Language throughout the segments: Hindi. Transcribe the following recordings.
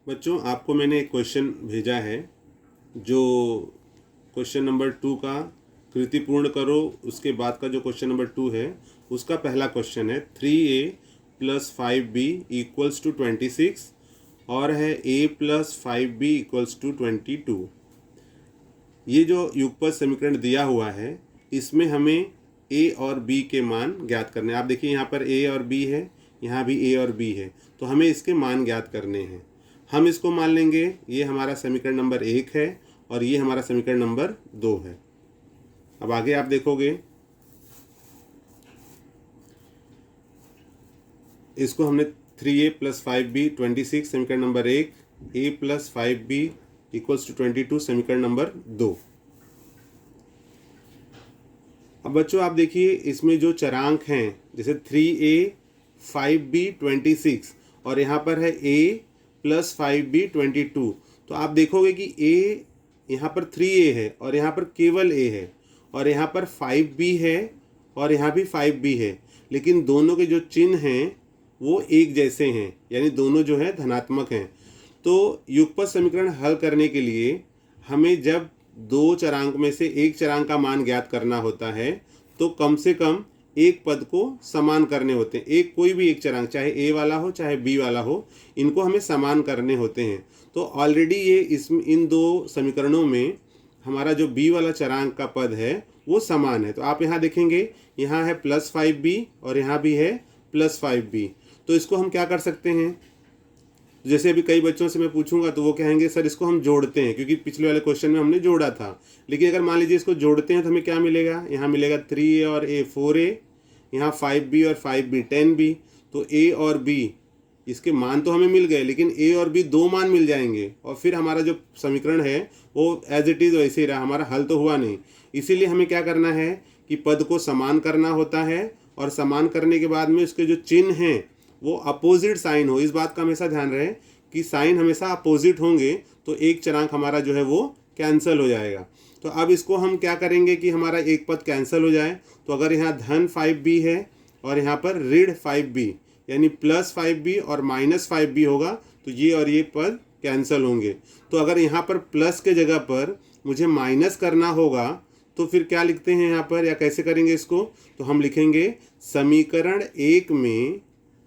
बच्चों, आपको मैंने एक क्वेश्चन भेजा है जो क्वेश्चन नंबर 2 का कृति पूर्ण करो, उसके बाद का जो क्वेश्चन नंबर 2 है उसका पहला क्वेश्चन है 3a plus 5b equals to 26 और है a plus 5b equals to 22। ये जो युगपत समीकरण दिया हुआ है इसमें हमें a और b के मान ज्ञात करने हैं। आप देखिए यहाँ पर a और b है, यहाँ भी a और b है, तो हमें इसके मान ज्ञात करने हैं। हम इसको मान लेंगे ये हमारा समीकरण नंबर 1 है और ये हमारा समीकरण नंबर 2 है। अब आगे आप देखोगे इसको हमने 3a प्लस 5b 26 समीकरण number 1, a plus 5b equals to 22 समीकरण नंबर 2। अब बच्चों आप देखिए इसमें जो चरांक हैं जैसे 3a 5b 26 और यहाँ पर है a प्लस 5b 22, तो आप देखोगे कि a यहाँ पर 3a है और यहाँ पर केवल a है और यहाँ पर 5b है और यहाँ भी 5b है, लेकिन दोनों के जो चिन्ह हैं वो एक जैसे हैं, यानी दोनों जो है धनात्मक हैं। तो युगपत समीकरण हल करने के लिए हमें जब दो चरांक में से एक चरांक का मान ज्ञात करना होता है तो कम से कम एक पद को समान करने होते हैं। एक कोई भी एक चरांक, चाहे ए वाला हो चाहे बी वाला हो, इनको हमें समान करने होते हैं। तो ऑलरेडी ये इन दो समीकरणों में हमारा जो बी वाला चरांक का पद है वो समान है। तो आप यहाँ देखेंगे यहाँ है प्लस 5b और यहाँ भी है प्लस 5b। तो इसको हम क्या कर सकते हैं, जैसे अभी कई बच्चों से मैं पूछूंगा तो वो कहेंगे सर इसको हम जोड़ते हैं, क्योंकि पिछले वाले क्वेश्चन में हमने जोड़ा था। लेकिन अगर मान लीजिए इसको जोड़ते हैं तो हमें क्या मिलेगा, यहाँ मिलेगा 3a और a 4a, यहाँ 5b और 5b 10b। तो a और b इसके मान तो हमें मिल गए, लेकिन a और b दो मान मिल जाएंगे और फिर हमारा जो समीकरण है वो एज इट इज़ वैसे ही रहा, हमारा हल तो हुआ नहीं। इसीलिए हमें क्या करना है कि पद को समान करना होता है और समान करने के बाद में उसके जो चिन्ह हैं वो अपोजिट साइन हो। इस बात का हमेशा ध्यान रहे कि साइन हमेशा अपोजिट होंगे तो एक चरांक हमारा जो है वो कैंसिल हो जाएगा। तो अब इसको हम क्या करेंगे कि हमारा एक पद कैंसिल हो जाए, तो अगर यहाँ धन 5b है और यहाँ पर ऋण 5b यानी प्लस 5b और माइनस 5b होगा तो ये और ये पद कैंसिल होंगे। तो अगर यहाँ पर प्लस के जगह पर मुझे माइनस करना होगा तो फिर क्या लिखते हैं यहाँ पर, या कैसे करेंगे इसको, तो हम लिखेंगे समीकरण 1 में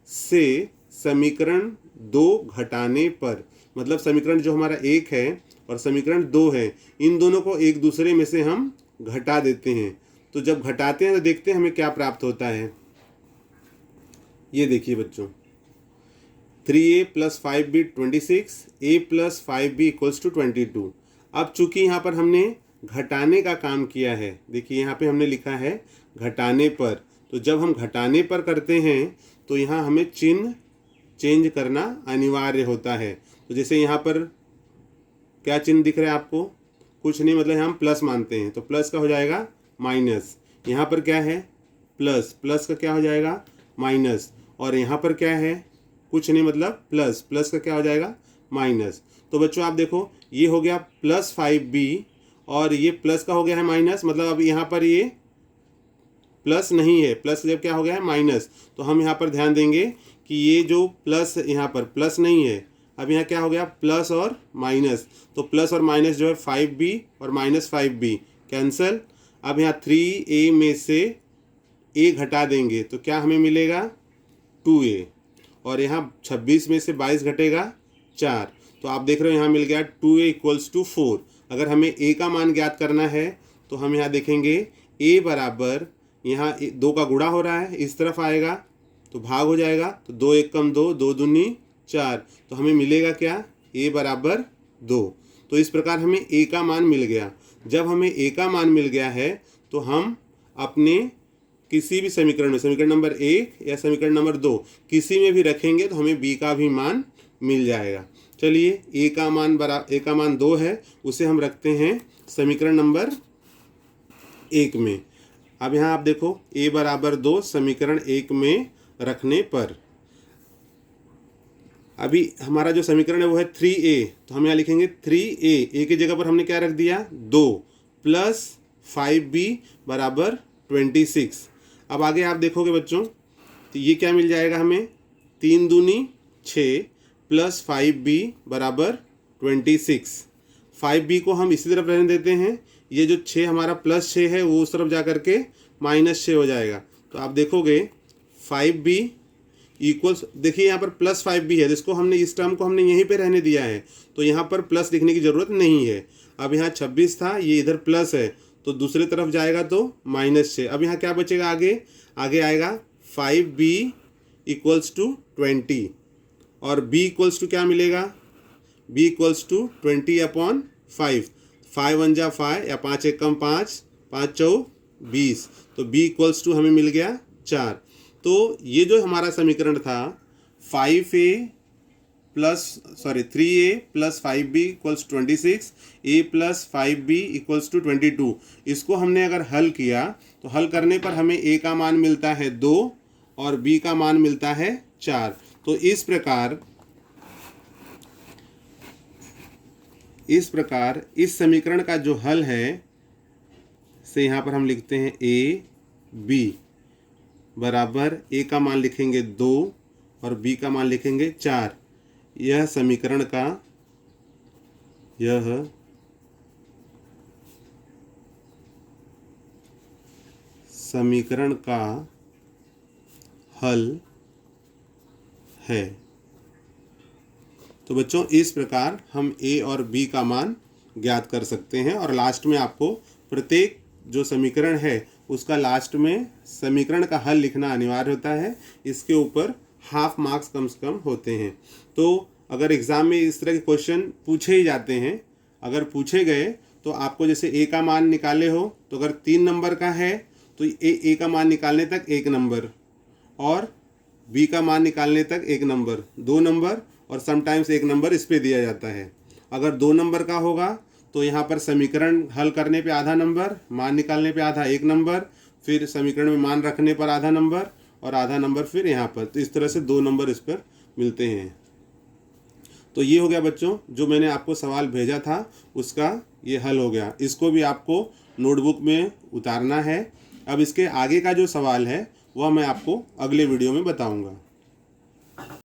से समीकरण 2 घटाने पर, मतलब समीकरण जो हमारा 1 है और समीकरण 2 है इन दोनों को एक दूसरे में से हम घटा देते हैं। तो जब घटाते हैं तो देखते हैं हमें क्या प्राप्त होता है। ये देखिए बच्चों, 3a plus 5b 26, a plus 5b equals to 22। अब चूंकि यहाँ पर हमने घटाने का काम किया है, देखिए यहाँ पे हमने लिखा है घटाने पर, तो जब हम घटाने पर करते हैं तो यहाँ हमें चिन्ह चेंज करना अनिवार्य होता है। तो जैसे यहाँ पर क्या चिन्ह दिख रहा है आपको, कुछ नहीं, मतलब हम प्लस मानते हैं तो प्लस का हो जाएगा माइनस। यहाँ पर क्या है प्लस, प्लस का क्या हो जाएगा माइनस, और यहाँ पर क्या है कुछ नहीं, मतलब प्लस, प्लस का क्या हो जाएगा माइनस। तो बच्चों आप देखो ये हो गया प्लस 5b और ये प्लस का हो गया है माइनस, मतलब अब यहाँ पर ये प्लस नहीं है, प्लस जब क्या हो गया है माइनस। तो हम यहाँ पर ध्यान देंगे कि ये जो प्लस यहाँ पर प्लस नहीं है, अब यहाँ क्या हो गया प्लस और माइनस, तो प्लस और माइनस जो है 5b और माइनस 5b कैंसल। अब यहाँ 3a में से a घटा देंगे तो क्या हमें मिलेगा 2a, और यहाँ 26 में से 22 घटेगा 4, तो आप देख रहे हो यहाँ मिल गया 2a इक्वल्स टू 4। अगर हमें a का मान ज्ञात करना है तो हम यहाँ देखेंगे a बराबर, यहाँ 2 का गुणा हो रहा है इस तरफ आएगा तो भाग हो जाएगा, तो 2 1 कम 2, 2 दूनी 4, तो हमें मिलेगा क्या a बराबर 2। तो इस प्रकार हमें a का मान मिल गया। जब हमें a का मान मिल गया है तो हम अपने किसी भी समीकरण में, समीकरण नंबर 1 या समीकरण नंबर 2 किसी में भी रखेंगे तो हमें b का भी मान मिल जाएगा। चलिए a का मान 2 है, उसे हम रखते हैं समीकरण नंबर 1 में। अब यहाँ आप देखो a बराबर 2 समीकरण 1 में रखने पर अभी हमारा जो समीकरण है वो है 3a, तो हम यहाँ लिखेंगे 3a, a की जगह पर हमने क्या रख दिया 2 प्लस 5b बराबर 26। अब आगे आप देखोगे बच्चों तो ये क्या मिल जाएगा हमें, 3 दूनी 6 प्लस 5b बराबर 26। 5b को हम इसी तरफ रहने देते हैं, ये जो 6 हमारा प्लस 6 है वो उस तरफ जा कर के माइनस 6 हो जाएगा। तो आप देखोगे 5b इक्वल्स, देखिए यहाँ पर प्लस 5b है, जिसको हमने इस टर्म को हमने यहीं पे रहने दिया है, तो यहाँ पर प्लस लिखने की ज़रूरत नहीं है। अब यहाँ 26 था, ये इधर प्लस है, तो दूसरी तरफ जाएगा तो माइनस 6। अब यहाँ क्या बचेगा, आगे आगे आएगा 5b इक्वल्स टू 20 और b इक्वल्स टू क्या मिलेगा, b इक्वल्स टू 20/5। 5 1 जा 5 या 5 1 कम 5, 5 चौ 20, तो b इक्वल्स टू हमें मिल गया 4। तो ये जो हमारा समीकरण था 3a plus 5b equals 26, a plus 5b equals to 22, इसको हमने अगर हल किया तो हल करने पर हमें a का मान मिलता है 2 और b का मान मिलता है 4। तो इस प्रकार इस समीकरण का जो हल है से यहाँ पर हम लिखते हैं a b बराबर a का मान लिखेंगे 2 और b का मान लिखेंगे 4। यह समीकरण का हल है। तो बच्चों इस प्रकार हम a और b का मान ज्ञात कर सकते हैं और लास्ट में आपको प्रत्येक जो समीकरण है उसका लास्ट में समीकरण का हल लिखना अनिवार्य होता है। इसके ऊपर हाफ मार्क्स कम से कम होते हैं। तो अगर एग्ज़ाम में इस तरह के क्वेश्चन पूछे ही जाते हैं, अगर पूछे गए तो आपको जैसे a का मान निकाले हो, तो अगर 3 नंबर का है तो a का मान निकालने तक 1 नंबर और b का मान निकालने तक 1 नंबर, 2 नंबर और समटाइम्स 1 नंबर इस पे दिया जाता है। अगर 2 नंबर का होगा तो यहाँ पर समीकरण हल करने पे आधा नंबर, मान निकालने पे आधा 1 नंबर, फिर समीकरण में मान रखने पर आधा नंबर और आधा नंबर फिर यहाँ पर। तो इस तरह से 2 नंबर इस पर मिलते हैं। तो ये हो गया बच्चों, जो मैंने आपको सवाल भेजा था उसका ये हल हो गया। इसको भी आपको नोटबुक में उतारना है। अब इसके आगे का जो सवाल है वह मैं आपको अगले वीडियो में बताऊँगा।